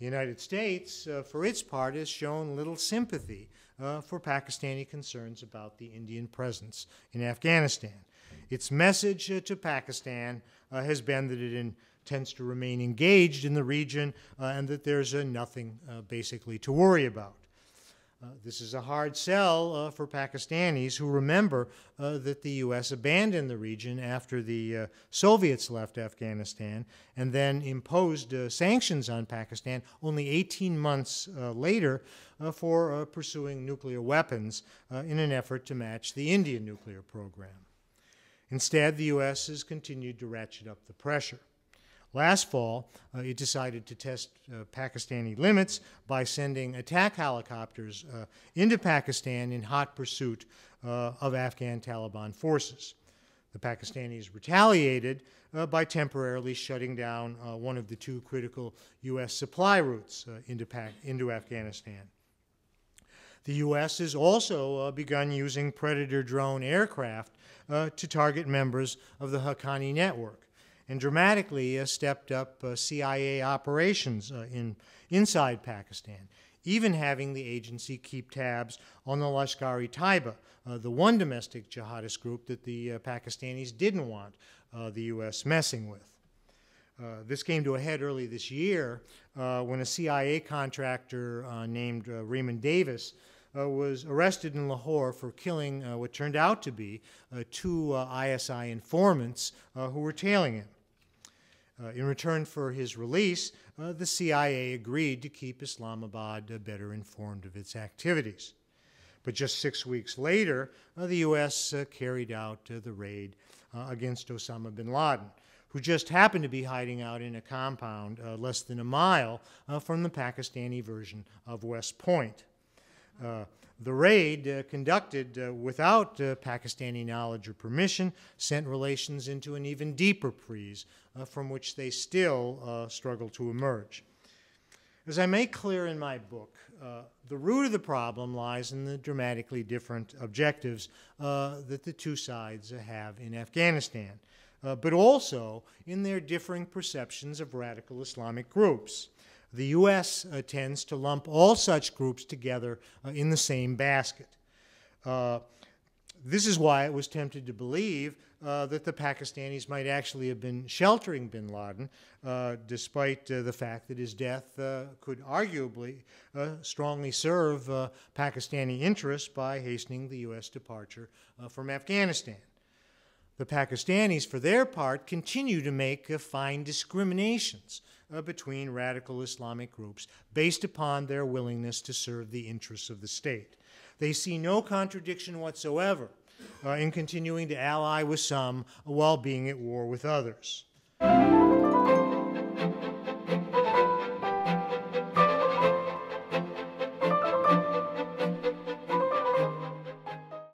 The United States, for its part, has shown little sympathy for Pakistani concerns about the Indian presence in Afghanistan. Its message to Pakistan has been that it intends to remain engaged in the region and that there's nothing basically to worry about. This is a hard sell for Pakistanis who remember that the U.S. abandoned the region after the Soviets left Afghanistan and then imposed sanctions on Pakistan only 18 months later for pursuing nuclear weapons in an effort to match the Indian nuclear program. Instead, the U.S. has continued to ratchet up the pressure. Last fall, it decided to test Pakistani limits by sending attack helicopters into Pakistan in hot pursuit of Afghan Taliban forces. The Pakistanis retaliated by temporarily shutting down one of the two critical U.S. supply routes into Afghanistan. The U.S. has also begun using Predator drone aircraft to target members of the Haqqani network, and dramatically stepped up CIA operations inside Pakistan, even having the agency keep tabs on the Lashkar-e-Taiba, the one domestic jihadist group that the Pakistanis didn't want the U.S. messing with. This came to a head early this year when a CIA contractor named Raymond Davis was arrested in Lahore for killing what turned out to be two ISI informants who were tailing him. In return for his release, the CIA agreed to keep Islamabad better informed of its activities. But just 6 weeks later, the U.S. carried out the raid against Osama bin Laden, who just happened to be hiding out in a compound less than a mile from the Pakistani version of West Point. The raid, conducted without Pakistani knowledge or permission, sent relations into an even deeper freeze from which they still struggle to emerge. As I make clear in my book, the root of the problem lies in the dramatically different objectives that the two sides have in Afghanistan, but also in their differing perceptions of radical Islamic groups. The U.S. Tends to lump all such groups together in the same basket. This is why it was tempted to believe that the Pakistanis might actually have been sheltering bin Laden, despite the fact that his death could arguably strongly serve Pakistani interests by hastening the U.S. departure from Afghanistan. The Pakistanis, for their part, continue to make fine discriminations between radical Islamic groups based upon their willingness to serve the interests of the state. They see no contradiction whatsoever in continuing to ally with some while being at war with others.